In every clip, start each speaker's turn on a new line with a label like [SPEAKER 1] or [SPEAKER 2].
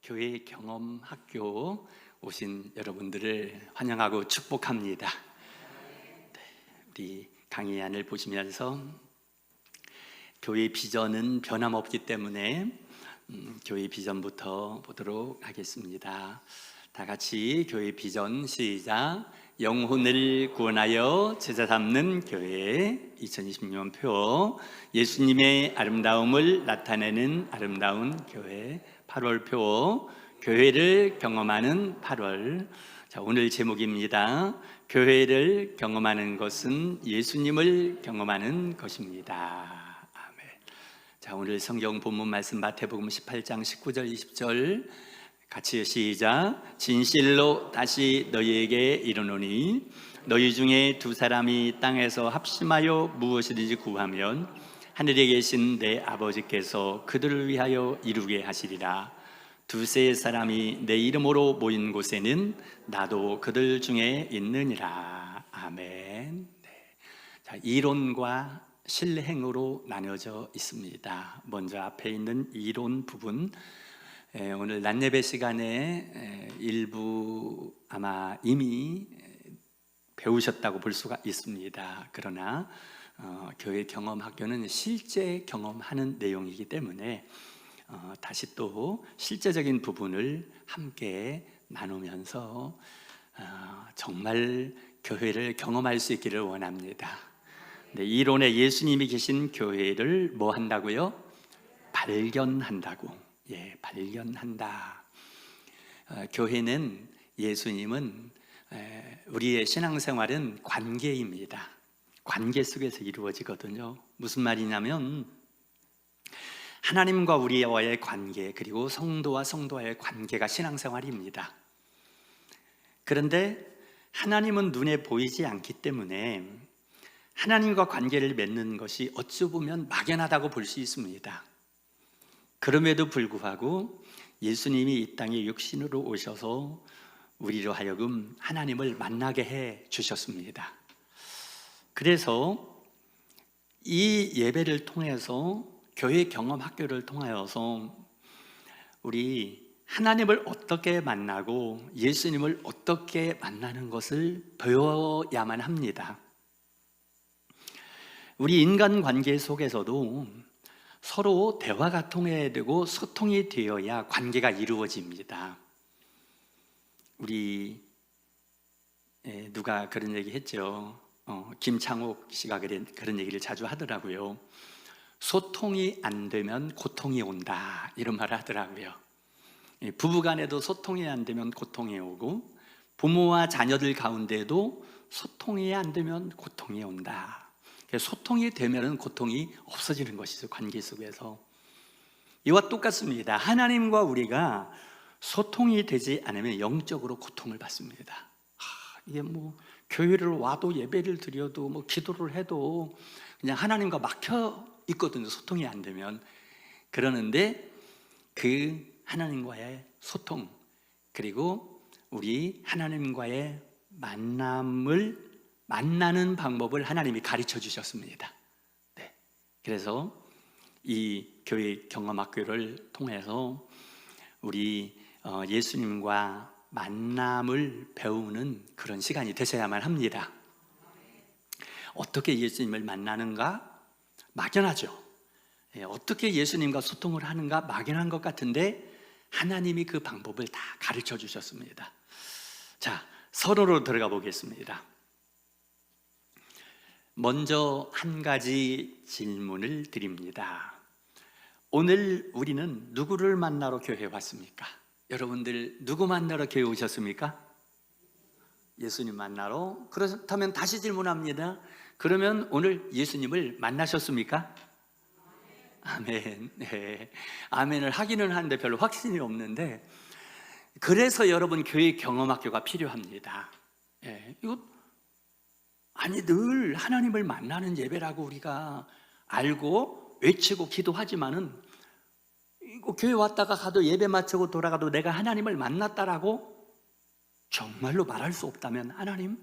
[SPEAKER 1] 교회 경험 학교 오신 여러분들을 환영하고 축복합니다. 우리 강의안을 보시면서 교회 비전은 변함없기 때문에 교회 비전부터 보도록 하겠습니다. 다 같이 교회 비전 시작. 영혼을 구원하여 제자 삼는 교회 2026년 표. 예수님의 아름다움을 나타내는 아름다운 교회 8월 표. 교회를 경험하는 8월. 자, 오늘 제목입니다. 교회를 경험하는 것은 예수님을 경험하는 것입니다. 아멘. 자, 오늘 성경 본문 말씀 마태복음 18장 19절 20절 같이 시작. 진실로 다시 너희에게 이르노니 너희 중에 두 사람이 땅에서 합심하여 무엇이든지 구하면 하늘에 계신 내 아버지께서 그들을 위하여 이루게 하시리라. 두세 사람이 내 이름으로 모인 곳에는 나도 그들 중에 있느니라. 아멘. 네. 자, 이론과 실행으로 나뉘어져 있습니다. 먼저 앞에 있는 이론 부분, 오늘 낮예배 시간에 일부 아마 이미 배우셨다고 볼 수가 있습니다. 그러나 교회 경험 학교는 실제 경험하는 내용이기 때문에 다시 또 실제적인 부분을 함께 나누면서 정말 교회를 경험할 수 있기를 원합니다. 네, 이론에 예수님이 계신 교회를 뭐 한다고요? 발견한다고. 예, 발견한다. 교회는, 예수님은, 우리의 신앙생활은 관계입니다. 관계 속에서 이루어지거든요. 무슨 말이냐면 하나님과 우리와의 관계, 그리고 성도와 성도와의 관계가 신앙생활입니다. 그런데 하나님은 눈에 보이지 않기 때문에 하나님과 관계를 맺는 것이 어찌 보면 막연하다고 볼 수 있습니다. 그럼에도 불구하고 예수님이 이 땅에 육신으로 오셔서 우리로 하여금 하나님을 만나게 해 주셨습니다. 그래서 이 예배를 통해서, 교회 경험 학교를 통하여서 우리 하나님을 어떻게 만나고 예수님을 어떻게 만나는 것을 배워야만 합니다. 우리 인간관계 속에서도 서로 대화가 통해야 되고 소통이 되어야 관계가 이루어집니다. 우리 누가 그런 얘기 했죠. 김창옥 씨가 그런 얘기를 자주 하더라고요. 소통이 안 되면 고통이 온다, 이런 말을 하더라고요. 부부간에도 소통이 안 되면 고통이 오고, 부모와 자녀들 가운데도 소통이 안 되면 고통이 온다. 소통이 되면 고통이 없어지는 것이죠. 관계 속에서. 이와 똑같습니다. 하나님과 우리가 소통이 되지 않으면 영적으로 고통을 받습니다. 이게 뭐 교회를 와도 예배를 드려도 뭐 기도를 해도 그냥 하나님과 막혀 있거든요. 소통이 안 되면. 그러는데 그 하나님과의 소통, 그리고 우리 하나님과의 만나는 방법을 하나님이 가르쳐 주셨습니다. 네. 그래서 이 교회 경험학교를 통해서 우리 예수님과 만남을 배우는 그런 시간이 되셔야만 합니다. 어떻게 예수님을 만나는가? 막연하죠. 어떻게 예수님과 소통을 하는가? 막연한 것 같은데 하나님이 그 방법을 다 가르쳐 주셨습니다. 자, 서론으로 들어가 보겠습니다. 먼저 한 가지 질문을 드립니다. 오늘 우리는 누구를 만나러 교회에 왔습니까? 여러분들 누구 만나러 교회에 오셨습니까? 예수님 만나러. 그렇다면 다시 질문합니다. 그러면 오늘 예수님을 만나셨습니까? 아멘. 네. 아멘을 하기는 하는데 별로 확신이 없는데, 그래서 여러분 교회 경험학교가 필요합니다. 이거 아니, 늘 하나님을 만나는 예배라고 우리가 알고 외치고 기도하지만은, 이거 교회 왔다가 가도 예배 마치고 돌아가도 내가 하나님을 만났다라고 정말로 말할 수 없다면 하나님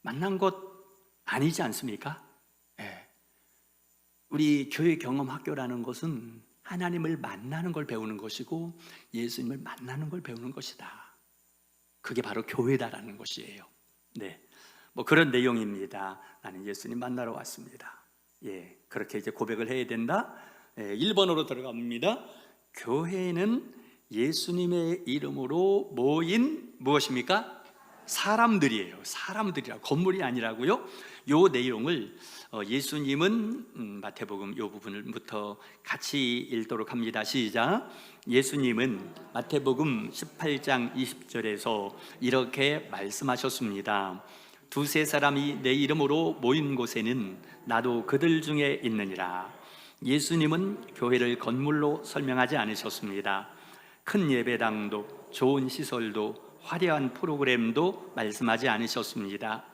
[SPEAKER 1] 만난 것 아니지 않습니까? 우리 교회 경험 학교라는 것은 하나님을 만나는 걸 배우는 것이고 예수님을 만나는 걸 배우는 것이다. 그게 바로 교회다라는 것이에요. 네, 뭐 그런 내용입니다. 나는 예수님 만나러 왔습니다. 예, 그렇게 이제 고백을 해야 된다. 1번으로 들어갑니다. 교회는 예수님의 이름으로 모인 무엇입니까? 사람들이에요. 사람들이라, 건물이 아니라고요. 요 내용을 예수님은 마태복음 요 부분부터 같이 읽도록 합니다. 시작. 예수님은 마태복음 18장 20절에서 이렇게 말씀하셨습니다. 두세 사람이 내 이름으로 모인 곳에는 나도 그들 중에 있느니라. 예수님은 교회를 건물로 설명하지 않으셨습니다. 큰 예배당도 좋은 시설도 화려한 프로그램도 말씀하지 않으셨습니다.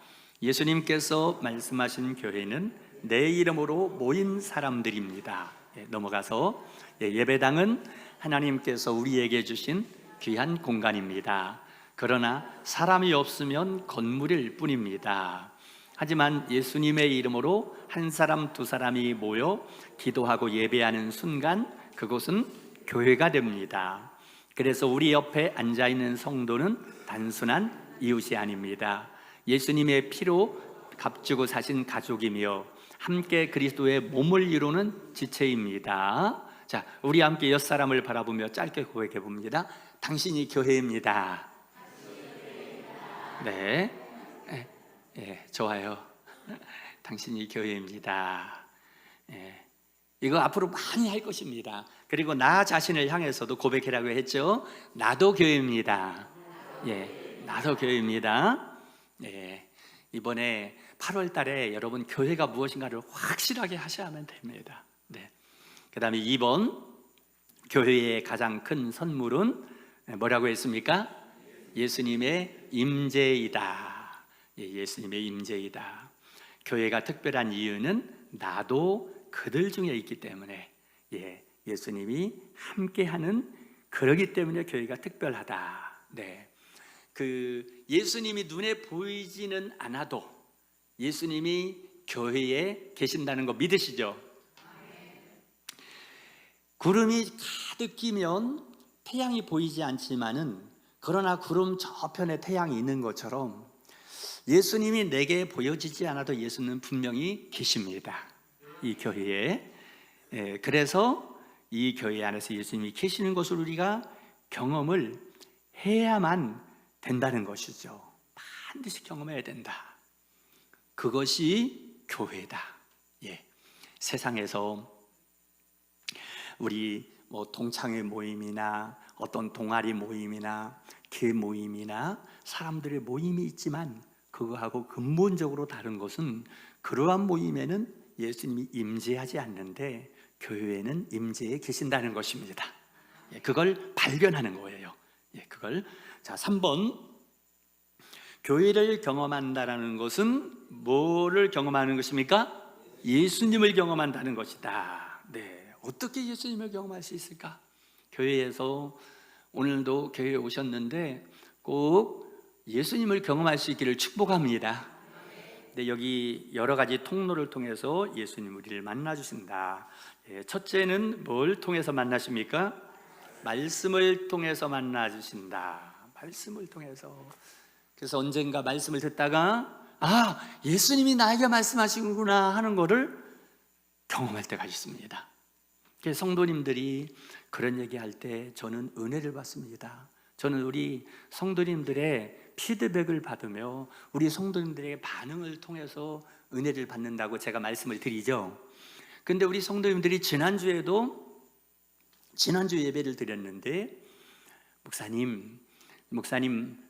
[SPEAKER 1] 예수님께서 말씀하신 교회는 내 이름으로 모인 사람들입니다. 넘어가서 예배당은 하나님께서 우리에게 주신 귀한 공간입니다. 그러나 사람이 없으면 건물일 뿐입니다. 하지만 예수님의 이름으로 한 사람 두 사람이 모여 기도하고 예배하는 순간 그곳은 교회가 됩니다. 그래서 우리 옆에 앉아있는 성도는 단순한 이웃이 아닙니다. 예수님의 피로 값주고 사신 가족이며 함께 그리스도의 몸을 이루는 지체입니다. 자, 우리 함께 옆 사람을 바라보며 짧게 고백해 봅니다. 당신이 교회입니다. 네, 좋아요. 당신이 교회입니다. 이거 앞으로 많이 할 것입니다. 그리고 나 자신을 향해서도 고백하라고 했죠. 나도 교회입니다. 나도 교회입니다. 이번에 8월 달에 여러분 교회가 무엇인가를 확실하게 하셔야만 됩니다. 그 다음에 2번, 교회의 가장 큰 선물은 뭐라고 했습니까? 예수님의 임재이다. 예수님의 임재이다. 교회가 특별한 이유는 나도 그들 중에 있기 때문에, 예수님이 함께하는, 그러기 때문에 교회가 특별하다. 그 예수님이 눈에 보이지는 않아도 예수님이 교회에 계신다는 거 믿으시죠? 구름이 가득 끼면 태양이 보이지 않지만은, 그러나 구름 저편에 태양이 있는 것처럼 예수님이 내게 보여지지 않아도 예수님은 분명히 계십니다. 이 교회에. 그래서 이 교회 안에서 예수님이 계시는 것을 우리가 경험을 해야만 된다는 것이죠. 반드시 경험해야 된다. 그것이 교회다. 세상에서 우리 동창회 모임이나 어떤 동아리 모임이나 개 모임이나 사람들의 모임이 있지만, 그거하고 근본적으로 다른 것은 그러한 모임에는 예수님이 임재하지 않는데 교회에는 임재해 계신다는 것입니다. 그걸 발견하는 거예요. 그걸. 자, 3번, 교회를 경험한다는 것은 뭐를 경험하는 것입니까? 예수님을 경험한다는 것이다. 어떻게 예수님을 경험할 수 있을까? 교회에서 오늘도 교회에 오셨는데 꼭 예수님을 경험할 수 있기를 축복합니다. 여기 여러 가지 통로를 통해서 예수님 우리를 만나 주신다. 첫째는 뭘 통해서 만나십니까? 말씀을 통해서 만나 주신다. 말씀을 통해서. 그래서 언젠가 말씀을 듣다가 예수님이 나에게 말씀하시는구나 하는 거를 경험할 때가 있습니다. 성도님들이 그런 얘기할 때 저는 은혜를 받습니다. 저는 우리 성도님들의 피드백을 받으며 우리 성도님들의 반응을 통해서 은혜를 받는다고 제가 말씀을 드리죠. 근데 우리 성도님들이 지난주 예배를 드렸는데, 목사님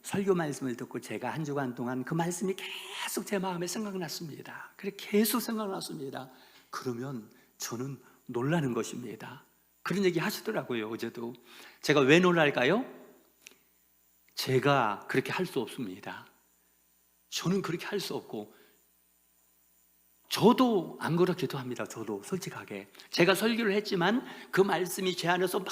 [SPEAKER 1] 설교 말씀을 듣고 제가 한 주간 동안 그 말씀이 계속 제 마음에 생각났습니다. 계속 생각났습니다. 그러면 저는 놀라는 것입니다. 그런 얘기 하시더라고요. 어제도. 제가 왜 놀랄까요? 제가 그렇게 할 수 없습니다. 저는 그렇게 할 수 없고, 저도 안 그렇기도 합니다. 저도 솔직하게 제가 설교를 했지만 그 말씀이 제 안에서 막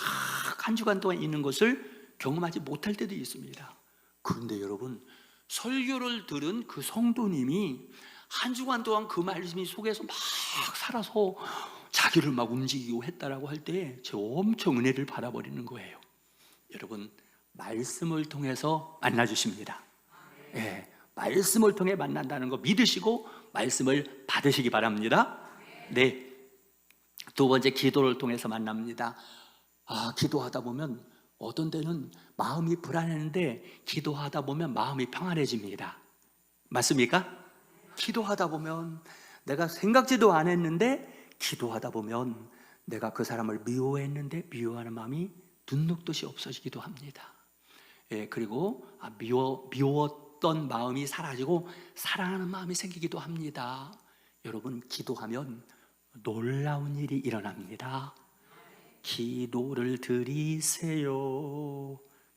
[SPEAKER 1] 한 주간 동안 있는 것을 경험하지 못할 때도 있습니다. 그런데 여러분, 설교를 들은 그 성도님이 한 주간 동안 그 말씀이 속에서 막 살아서 자기를 막 움직이고 했다라고 할 때 제가 엄청 은혜를 받아버리는 거예요. 여러분, 말씀을 통해서 만나주십니다. 예, 말씀을 통해 만난다는 거 믿으시고 말씀을 받으시기 바랍니다. 네, 두 번째, 기도를 통해서 만납니다. 기도하다 보면 어떤 때는 마음이 불안했는데 기도하다 보면 마음이 평안해집니다. 맞습니까? 기도하다 보면 내가 생각지도 안 했는데 기도하다 보면 내가 그 사람을 미워했는데 미워하는 마음이 눈 녹듯이 없어지기도 합니다. 예, 그리고 미웠던 마음이 사라지고 사랑하는 마음이 생기기도 합니다. 여러분, 기도하면 놀라운 일이 일어납니다. 기도를 드리세요.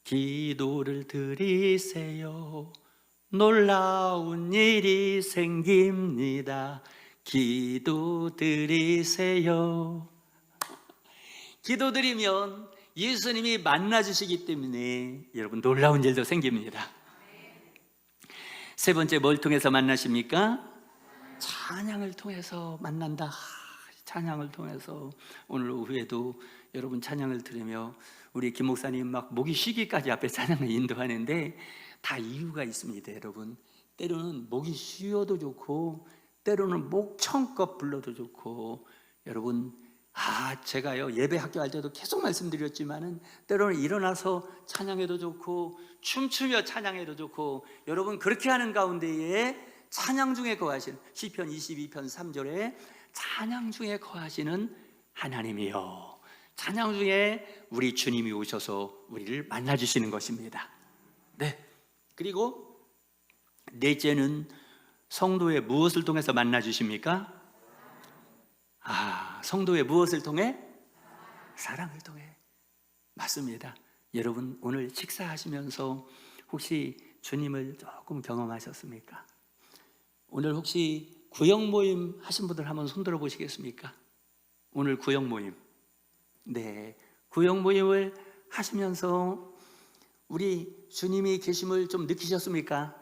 [SPEAKER 1] 기도를 드리세요. 놀라운 일이 생깁니다. 기도 드리세요. 기도 드리면 예수님이 만나주시기 때문에 여러분, 놀라운 일도 생깁니다. 세 번째, 뭘 통해서 만나십니까? 찬양을 통해서 만난다. 찬양을 통해서 오늘 오후에도 여러분 찬양을 들으며 우리 김 목사님 막 목이 쉬기까지 앞에 찬양을 인도하는데 다 이유가 있습니다. 여러분, 때로는 목이 쉬어도 좋고 때로는 목청껏 불러도 좋고, 여러분, 제가요 예배 학교 할 때도 계속 말씀드렸지만은 때로는 일어나서 찬양해도 좋고 춤추며 찬양해도 좋고, 여러분, 그렇게 하는 가운데에 찬양 중에 거하시는 시편 22편 3절에 찬양 중에 거하시는 하나님이요, 찬양 중에 우리 주님이 오셔서 우리를 만나주시는 것입니다. 네, 그리고 넷째는 성도의 무엇을 통해서 만나주십니까? 성도의 무엇을 통해? 사랑을 통해. 맞습니다. 여러분, 오늘 식사하시면서 혹시 주님을 조금 경험하셨습니까? 오늘 혹시 구역 모임 하신 분들 한번 손들어 보시겠습니까? 오늘 구역 모임, 네, 구역 모임을 하시면서 우리 주님이 계심을 좀 느끼셨습니까?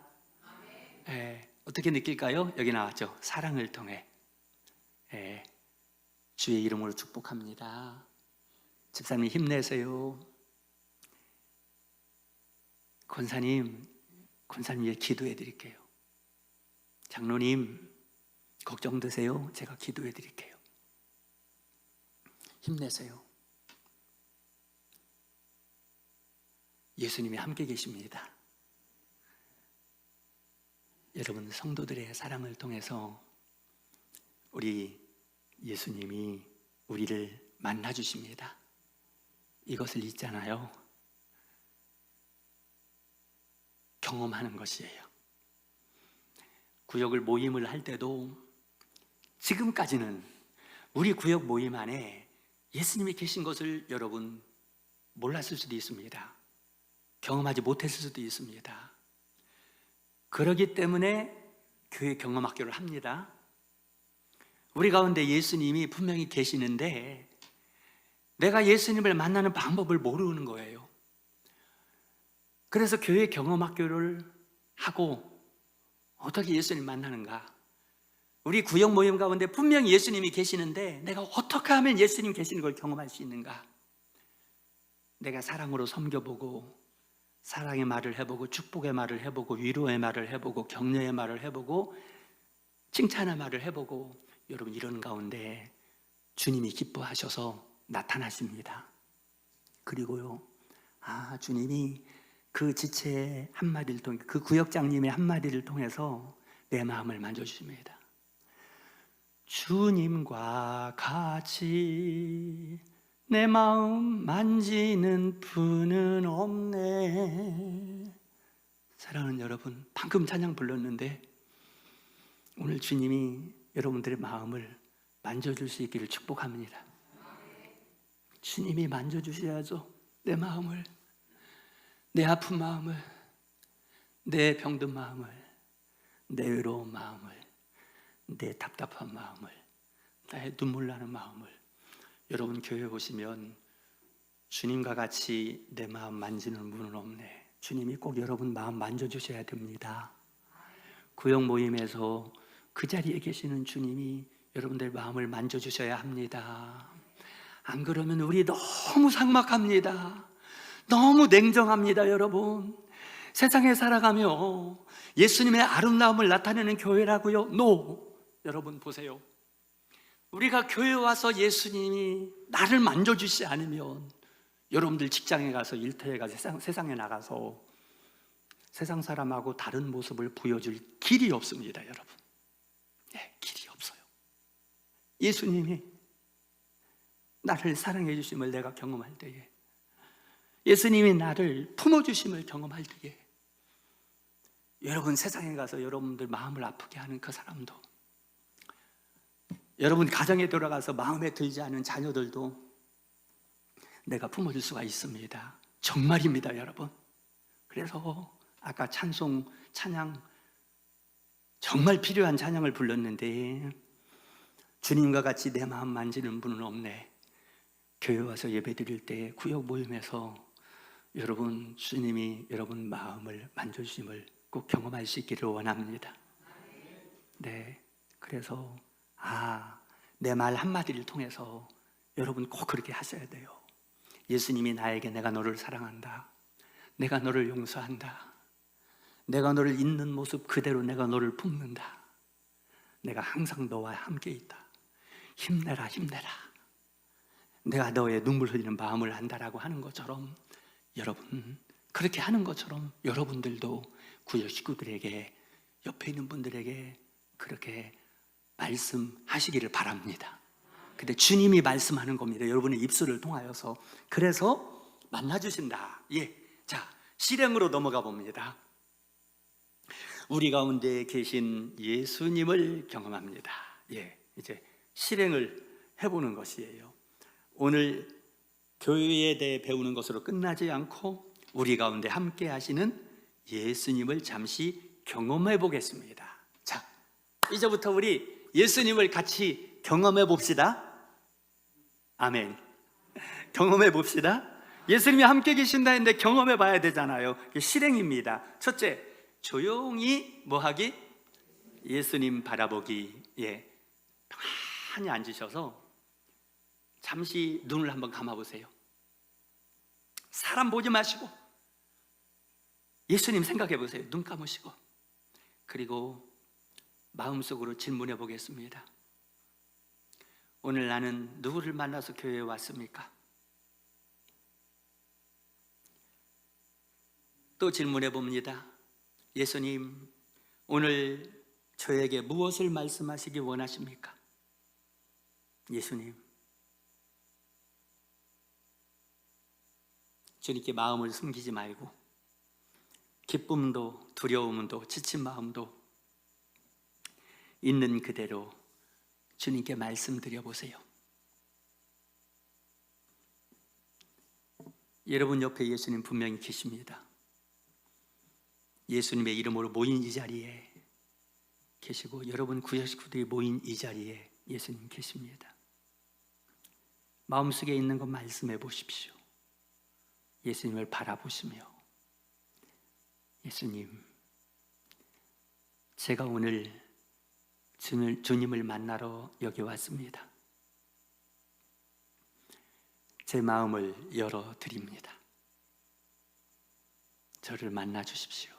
[SPEAKER 1] 네, 어떻게 느낄까요? 여기 나왔죠. 사랑을 통해. 네, 주의 이름으로 축복합니다. 집사님 힘내세요. 권사님 위해 기도해 드릴게요. 장로님 걱정되세요? 제가 기도해 드릴게요. 힘내세요. 예수님이 함께 계십니다. 여러분, 성도들의 사랑을 통해서 우리 예수님이 우리를 만나주십니다. 이것을 잊잖아요. 경험하는 것이에요. 구역을 모임을 할 때도 지금까지는 우리 구역 모임 안에 예수님이 계신 것을 여러분 몰랐을 수도 있습니다. 경험하지 못했을 수도 있습니다. 그렇기 때문에 교회 경험학교를 합니다. 우리 가운데 예수님이 분명히 계시는데 내가 예수님을 만나는 방법을 모르는 거예요. 그래서 교회 경험학교를 하고 어떻게 예수님 만나는가? 우리 구역 모임 가운데 분명히 예수님이 계시는데 내가 어떻게 하면 예수님 계시는 걸 경험할 수 있는가? 내가 사랑으로 섬겨보고 사랑의 말을 해보고 축복의 말을 해보고 위로의 말을 해보고 격려의 말을 해보고 칭찬의 말을 해보고, 여러분, 이런 가운데 주님이 기뻐하셔서 나타나십니다. 그리고요, 주님이 그 지체의 한마디를 통해, 그 구역장님의 한마디를 통해서 내 마음을 만져주십니다. 주님과 같이 내 마음 만지는 분은 없네. 사랑하는 여러분, 방금 찬양 불렀는데 오늘 주님이 여러분들의 마음을 만져줄 수 있기를 축복합니다. 주님이 만져주셔야죠. 내 마음을, 내 아픈 마음을, 내 병든 마음을, 내 외로운 마음을, 내 답답한 마음을, 나의 눈물 나는 마음을. 여러분, 교회에 오시면 주님과 같이 내 마음 만지는 분은 없네. 주님이 꼭 여러분 마음 만져주셔야 됩니다. 구역 모임에서 그 자리에 계시는 주님이 여러분들 마음을 만져주셔야 합니다. 안 그러면 우리 너무 삭막합니다. 너무 냉정합니다, 여러분. 세상에 살아가며 예수님의 아름다움을 나타내는 교회라고요? No. 여러분 보세요. 우리가 교회 와서 예수님이 나를 만져주시지 않으면 여러분들 직장에 가서 일터에 가서 세상에 나가서 세상 사람하고 다른 모습을 보여줄 길이 없습니다, 여러분. 네, 길이 없어요. 예수님이 나를 사랑해 주심을 내가 경험할 때에, 예수님이 나를 품어주심을 경험할 때에, 여러분 세상에 가서 여러분들 마음을 아프게 하는 그 사람도, 여러분 가정에 들어가서 마음에 들지 않은 자녀들도 내가 품어줄 수가 있습니다. 정말입니다, 여러분. 그래서 아까 찬양 정말 필요한 찬양을 불렀는데, 주님과 같이 내 마음 만지는 분은 없네. 교회 와서 예배 드릴 때 구역 모임에서 여러분 주님이 여러분 마음을 만져주심을 꼭 경험할 수 있기를 원합니다. 네, 그래서 내 말 한마디를 통해서 여러분 꼭 그렇게 하셔야 돼요. 예수님이 나에게 내가 너를 사랑한다, 내가 너를 용서한다, 내가 너를 있는 모습 그대로 내가 너를 품는다, 내가 항상 너와 함께 있다, 힘내라 힘내라, 내가 너의 눈물 흘리는 마음을 안다라고 하는 것처럼, 여러분 그렇게 하는 것처럼 여러분들도 구역 식구들에게, 옆에 있는 분들에게 그렇게 말씀하시기를 바랍니다. 근데 주님이 말씀하는 겁니다, 여러분의 입술을 통하여서. 그래서 만나주신다. 자, 실행으로 넘어가 봅니다. 우리 가운데 계신 예수님을 경험합니다. 이제 실행을 해보는 것이에요. 오늘 교회에 대해 배우는 것으로 끝나지 않고 우리 가운데 함께 하시는 예수님을 잠시 경험해 보겠습니다. 자, 이제부터 우리 예수님을 같이 경험해 봅시다. 아멘. 경험해 봅시다. 예수님이 함께 계신다 했는데 경험해 봐야 되잖아요. 실행입니다. 첫째, 조용히 뭐하기? 예수님 바라보기. 편히 앉으셔서 잠시 눈을 한번 감아보세요. 사람 보지 마시고 예수님 생각해 보세요. 눈 감으시고. 그리고 마음속으로 질문해 보겠습니다. 오늘 나는 누구를 만나서 교회에 왔습니까? 또 질문해 봅니다. 예수님, 오늘 저에게 무엇을 말씀하시기 원하십니까? 예수님, 주님께 마음을 숨기지 말고 기쁨도 두려움도 지친 마음도 있는 그대로 주님께 말씀드려 보세요. 여러분 옆에 예수님 분명히 계십니다. 예수님의 이름으로 모인 이 자리에 계시고, 여러분 구역 식구들이 모인 이 자리에 예수님 계십니다. 마음속에 있는 것 말씀해 보십시오. 예수님을 바라보시며, 예수님, 제가 오늘 주님을 만나러 여기 왔습니다. 제 마음을 열어드립니다. 저를 만나 주십시오.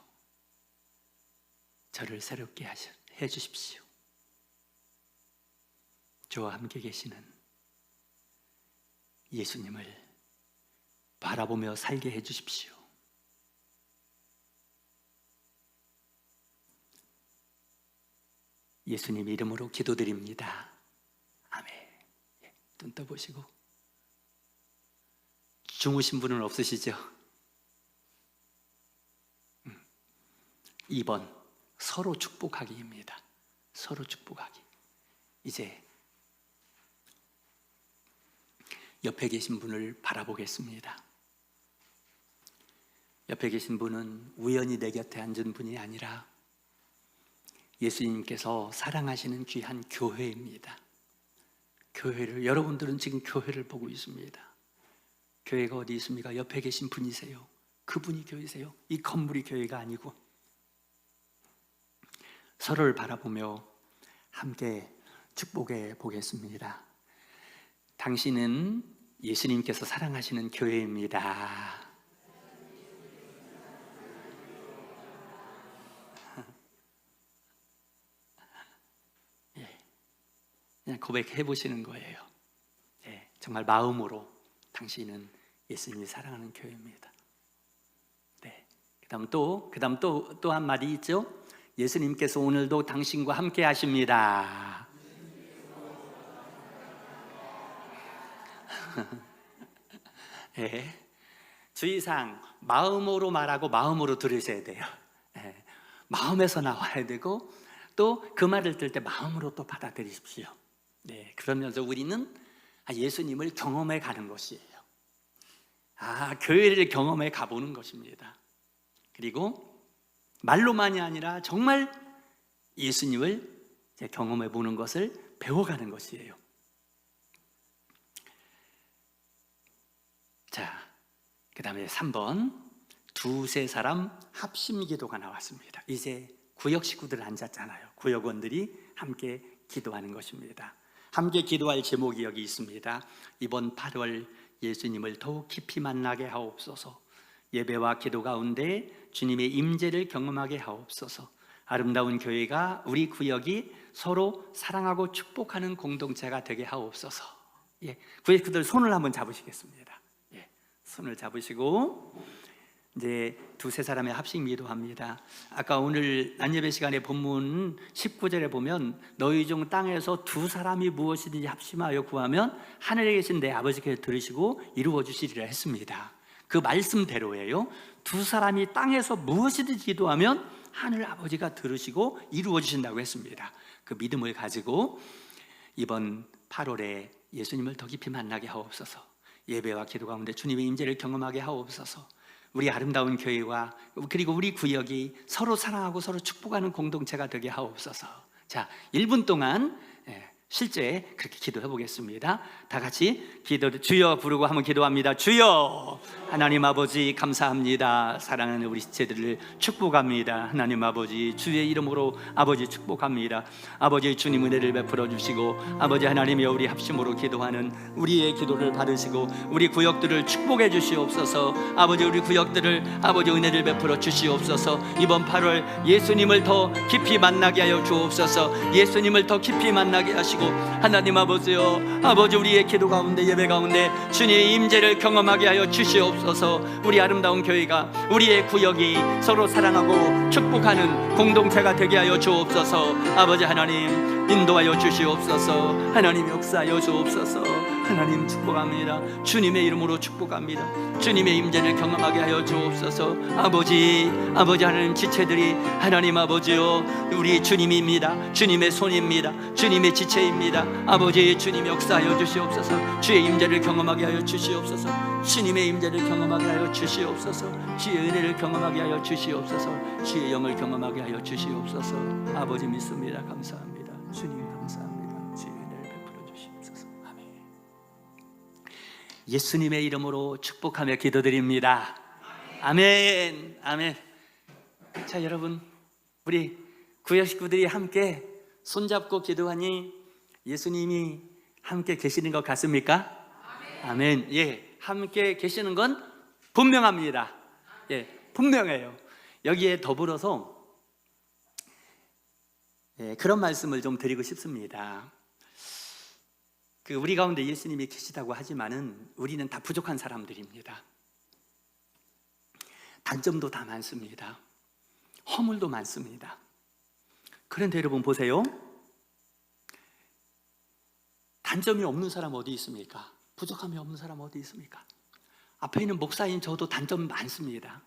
[SPEAKER 1] 저를 새롭게 해 주십시오. 저와 함께 계시는 예수님을 바라보며 살게 해 주십시오. 예수님 이름으로 기도드립니다. 아멘. 눈 떠보시고. 주무신 분은 없으시죠? 2번, 서로 축복하기입니다. 서로 축복하기. 이제 옆에 계신 분을 바라보겠습니다. 옆에 계신 분은 우연히 내 곁에 앉은 분이 아니라 예수님께서 사랑하시는 귀한 교회입니다. 교회를, 여러분들은 지금 교회를 보고 있습니다. 교회가 어디 있습니까? 옆에 계신 분이세요. 그분이 교회세요. 이 건물이 교회가 아니고. 서로를 바라보며 함께 축복해 보겠습니다. 당신은 예수님께서 사랑하시는 교회입니다. 그냥 고백해 보시는 거예요. 정말 마음으로 당신은 예수님이 사랑하는 교회입니다. 그다음 또 한 마디 있죠. 예수님께서 오늘도 당신과 함께 하십니다. 주의사항, 마음으로 말하고 마음으로 들으셔야 돼요. 마음에서 나와야 되고 또 그 말을 들을 때 마음으로 또 받아들이십시오. 그러면서 우리는 예수님을 경험해 가는 것이에요. 교회를 경험해 가보는 것입니다. 그리고 말로만이 아니라 정말 예수님을 경험해 보는 것을 배워가는 것이에요. 자, 그 다음에 3번 두세 사람 합심 기도가 나왔습니다. 이제 구역 식구들 앉았잖아요. 구역원들이 함께 기도하는 것입니다. 함께 기도할 제목이 여기 있습니다. 이번 8월 예수님을 더욱 깊이 만나게 하옵소서. 예배와 기도 가운데 주님의 임재를 경험하게 하옵소서. 아름다운 교회가 우리 구역이 서로 사랑하고 축복하는 공동체가 되게 하옵소서. 구역들 손을 한번 잡으시겠습니다. 손을 잡으시고 이제 두세 사람의 합심 기도합니다. 아까 오늘 안예배 시간에 본문 19절에 보면 너희 중 땅에서 두 사람이 무엇이든지 합심하여 구하면 하늘에 계신 내 아버지께서 들으시고 이루어 주시리라 했습니다. 그 말씀대로예요. 두 사람이 땅에서 무엇이든지 기도하면 하늘 아버지가 들으시고 이루어 주신다고 했습니다. 그 믿음을 가지고 이번 8월에 예수님을 더 깊이 만나게 하옵소서. 예배와 기도 가운데 주님의 임재를 경험하게 하옵소서. 우리 아름다운 교회와 그리고 우리 구역이 서로 사랑하고 서로 축복하는 공동체가 되게 하옵소서. 자, 1분 동안 실제 그렇게 기도해 보겠습니다. 다 같이 주여 부르고 한번 기도합니다. 주여, 하나님 아버지 감사합니다. 사랑하는 우리 지체들을 축복합니다. 하나님 아버지 주의 이름으로 아버지 축복합니다. 아버지 주님 은혜를 베풀어 주시고 아버지 하나님이 우리 합심으로 기도하는 우리의 기도를 받으시고 우리 구역들을 축복해 주시옵소서. 아버지 우리 구역들을 아버지 은혜를 베풀어 주시옵소서. 이번 8월 예수님을 더 깊이 만나게 하여 주옵소서. 예수님을 더 깊이 만나게 하시고 하나님 아버지요, 아버지 우리의 기도 가운데 예배 가운데 주님의 임재를 경험하게 하여 주시옵소서. 우리 아름다운 교회가 우리의 구역이 서로 사랑하고 축복하는 공동체가 되게 하여 주옵소서. 아버지 하나님 인도하여 주시옵소서. 하나님 역사하여 주옵소서. 하나님 축복합니다. 주님의 이름으로 축복합니다. 주님의 임재를 경험하게 하여 주옵소서. 아버지 하나님 지체들이 하나님 아버지요, 우리 주님입니다. 주님의 손입니다. 주님의 지체입니다. 아버지 주님 역사하여 주시옵소서. 주의 임재를 경험하게 하여 주시옵소서. 주님의 임재를 경험하게 하여 주시옵소서. 주의 은혜를 경험하게 하여 주시옵소서. 주의 영을 경험하게 하여 주시옵소서. 아버지 믿습니다. 감사합니다. 주님 감사합니다. 주의 은혜를 베풀어 주시옵소서. 아멘. 예수님의 이름으로 축복하며 기도드립니다. 아멘. 아멘. 자, 여러분, 우리 구역 식구들이 함께 손잡고 기도하니 예수님이 함께 계시는 것 같습니까? 아멘. 함께 계시는 건 분명합니다. 분명해요. 여기에 더불어서 그런 말씀을 좀 드리고 싶습니다. 우리 가운데 예수님이 계시다고 하지만은 우리는 다 부족한 사람들입니다. 단점도 다 많습니다. 허물도 많습니다. 그런데 여러분 보세요. 단점이 없는 사람 어디 있습니까? 부족함이 없는 사람 어디 있습니까? 앞에 있는 목사인 저도 단점 많습니다.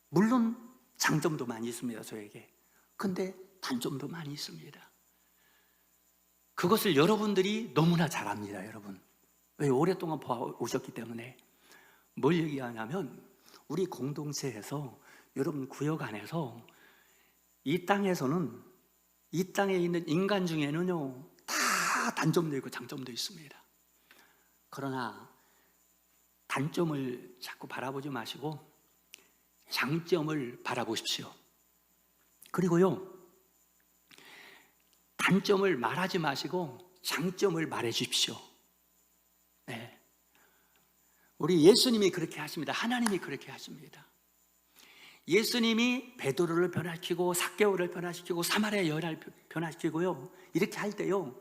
[SPEAKER 1] 물론 장점도 많이 있습니다, 저에게. 근데 단점도 많이 있습니다. 그것을 여러분들이 너무나 잘 압니다, 여러분. 왜? 오랫동안 보아오셨기 때문에. 뭘 얘기하냐면 우리 공동체에서, 여러분 구역 안에서 이 땅에서는, 이 땅에 있는 인간 중에는요 다 단점도 있고 장점도 있습니다. 그러나 단점을 자꾸 바라보지 마시고 장점을 바라보십시오. 그리고요, 단점을 말하지 마시고 장점을 말해 주십시오. 네. 우리 예수님이 그렇게 하십니다. 하나님이 그렇게 하십니다. 예수님이 베드로를 변화시키고 삭개오를 변화시키고 사마리아 여인을 변화시키고요, 이렇게 할 때요,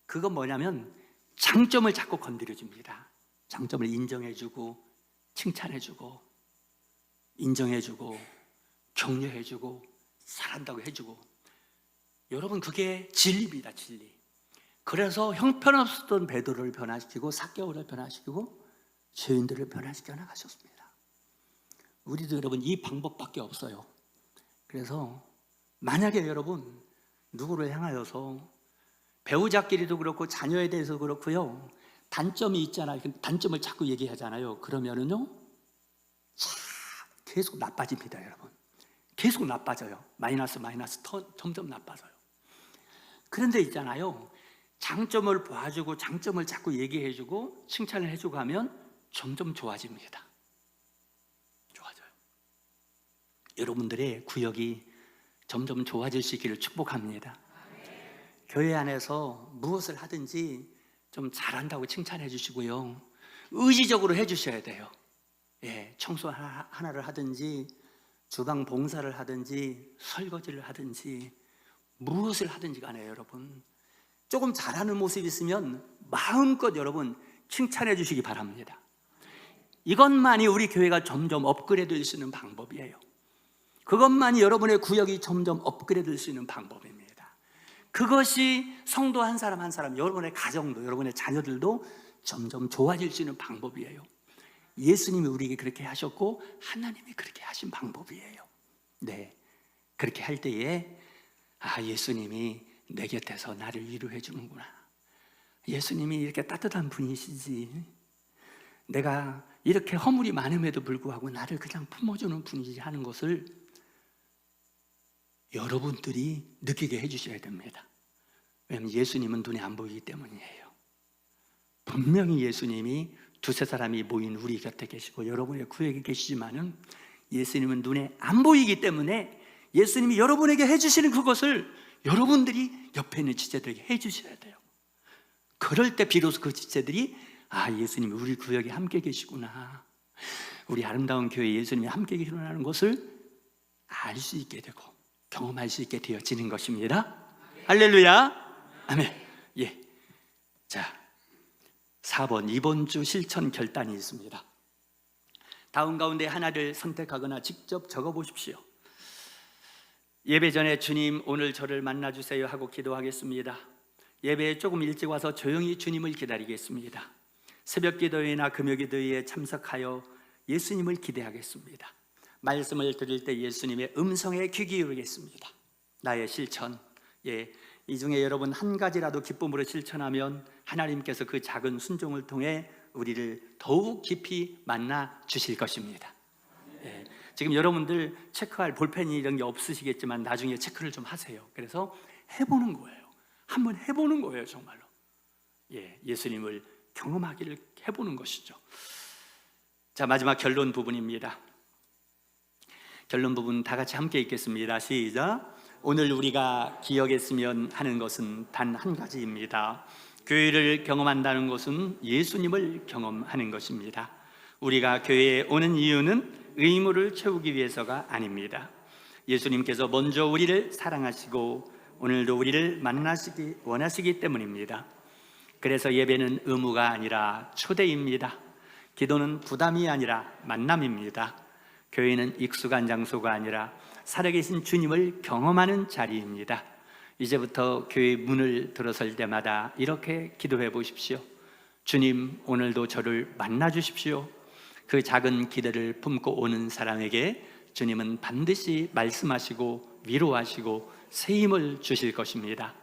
[SPEAKER 1] 그건 뭐냐면 장점을 자꾸 건드려줍니다. 장점을 인정해주고 칭찬해주고 인정해주고 격려해주고 사랑한다고 해주고. 여러분, 그게 진리입니다. 진리. 그래서 형편없었던 베드로를 변화시키고 삭개오를 변화시키고 죄인들을 변화시켜 나가셨습니다. 우리도 여러분 이 방법밖에 없어요. 그래서 만약에 여러분 누구를 향하여서 배우자끼리도 그렇고 자녀에 대해서 그렇고요, 단점이 있잖아요. 단점을 자꾸 얘기하잖아요. 그러면은요 계속 나빠집니다. 여러분, 계속 나빠져요. 마이너스 점점 나빠져요. 그런데 있잖아요, 장점을 봐주고 장점을 자꾸 얘기해주고 칭찬을 해주고 하면 점점 좋아집니다. 좋아져요. 여러분들의 구역이 점점 좋아질 수 있기를 축복합니다. 교회 안에서 무엇을 하든지 좀 잘한다고 칭찬해 주시고요, 의지적으로 해 주셔야 돼요. 예, 청소 하나를 하든지 주방 봉사를 하든지 설거지를 하든지 무엇을 하든지 간에 여러분 조금 잘하는 모습이 있으면 마음껏 여러분 칭찬해 주시기 바랍니다. 이것만이 우리 교회가 점점 업그레이드 될 수 있는 방법이에요. 그것만이 여러분의 구역이 점점 업그레이드 될 수 있는 방법입니다. 그것이 성도 한 사람 한 사람, 여러분의 가정도 여러분의 자녀들도 점점 좋아질 수 있는 방법이에요. 예수님이 우리에게 그렇게 하셨고 하나님이 그렇게 하신 방법이에요. 네, 그렇게 할 때에 예수님이 내 곁에서 나를 위로해 주는구나, 예수님이 이렇게 따뜻한 분이시지, 내가 이렇게 허물이 많음에도 불구하고 나를 그냥 품어주는 분이지 하는 것을 여러분들이 느끼게 해주셔야 됩니다. 왜냐하면 예수님은 눈에 안 보이기 때문이에요. 분명히 예수님이 두세 사람이 모인 우리 곁에 계시고 여러분의 구역에 계시지만은 예수님은 눈에 안 보이기 때문에 예수님이 여러분에게 해주시는 그것을 여러분들이 옆에 있는 지체들에게 해주셔야 돼요. 그럴 때 비로소 그 지체들이 예수님이 우리 구역에 함께 계시구나, 우리 아름다운 교회에 예수님이 함께 계시구나라는 것을 알 수 있게 되고 경험할 수 있게 되어지는 것입니다. 할렐루야. 아멘. 예. 자, 4번, 이번 주 실천 결단이 있습니다. 다음 가운데 하나를 선택하거나 직접 적어보십시오. 예배 전에 주님 오늘 저를 만나주세요 하고 기도하겠습니다. 예배에 조금 일찍 와서 조용히 주님을 기다리겠습니다. 새벽 기도회나 금요 기도회에 참석하여 예수님을 기대하겠습니다. 말씀을 드릴 때 예수님의 음성에 귀 기울이겠습니다. 나의 실천, 이 중에 여러분 한 가지라도 기쁨으로 실천하면 하나님께서 그 작은 순종을 통해 우리를 더욱 깊이 만나 주실 것입니다. 지금 여러분들 체크할 볼펜이 이런 게 없으시겠지만 나중에 체크를 좀 하세요. 그래서 해보는 거예요. 한번 해보는 거예요, 정말로. 예수님을 경험하기를 해보는 것이죠. 자, 마지막 결론 부분입니다. 결론 부분 다 같이 함께 읽겠습니다. 시작. 오늘 우리가 기억했으면 하는 것은 단 한 가지입니다. 교회를 경험한다는 것은 예수님을 경험하는 것입니다. 우리가 교회에 오는 이유는 의무를 채우기 위해서가 아닙니다. 예수님께서 먼저 우리를 사랑하시고 오늘도 우리를 만나시기 원하시기 때문입니다. 그래서 예배는 의무가 아니라 초대입니다. 기도는 부담이 아니라 만남입니다. 교회는 익숙한 장소가 아니라 살아계신 주님을 경험하는 자리입니다. 이제부터 교회 문을 들어설 때마다 이렇게 기도해 보십시오. 주님, 오늘도 저를 만나 주십시오. 그 작은 기대를 품고 오는 사람에게 주님은 반드시 말씀하시고 위로하시고 새 힘을 주실 것입니다.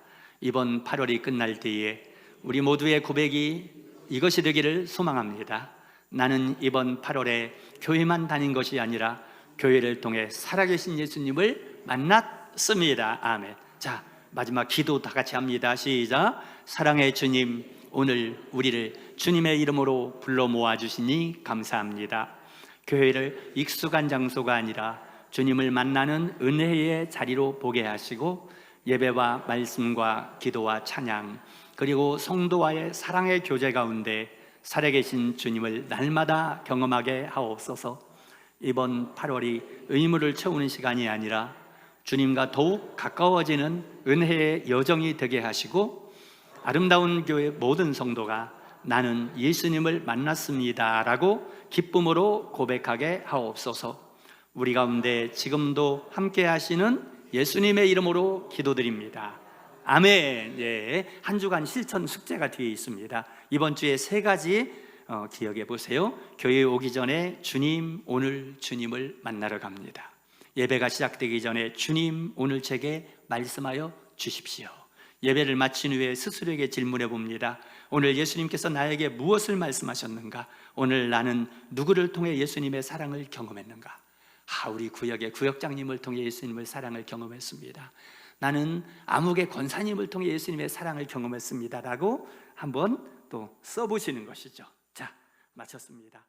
[SPEAKER 1] 이번 8월이 끝날 때에 우리 모두의 고백이 이것이 되기를 소망합니다. 나는 이번 8월에 교회만 다닌 것이 아니라 교회를 통해 살아계신 예수님을 만났습니다. 아멘. 자, 마지막 기도 다 같이 합니다. 시작. 사랑의 주님, 오늘 우리를 주님의 이름으로 불러 모아주시니 감사합니다. 교회를 익숙한 장소가 아니라 주님을 만나는 은혜의 자리로 보게 하시고 예배와 말씀과 기도와 찬양, 그리고 성도와의 사랑의 교제 가운데 살아계신 주님을 날마다 경험하게 하옵소서. 이번 8월이 의무를 채우는 시간이 아니라 주님과 더욱 가까워지는 은혜의 여정이 되게 하시고, 아름다운 교회 모든 성도가 나는 예수님을 만났습니다 라고 기쁨으로 고백하게 하옵소서. 우리 가운데 지금도 함께 하시는 예수님의 이름으로 기도드립니다. 아멘. 예, 한 주간 실천 숙제가 뒤에 있습니다. 이번 주에 3가지 기억해 보세요. 교회에 오기 전에 주님, 오늘 주님을 만나러 갑니다. 예배가 시작되기 전에 주님, 오늘 제게 말씀하여 주십시오. 예배를 마친 후에 스스로에게 질문해 봅니다. 오늘 예수님께서 나에게 무엇을 말씀하셨는가? 오늘 나는 누구를 통해 예수님의 사랑을 경험했는가? 우리 구역의 구역장님을 통해 예수님의 사랑을 경험했습니다. 나는 암흑의 권사님을 통해 예수님의 사랑을 경험했습니다 라고 한번 또 써보시는 것이죠. 자, 마쳤습니다.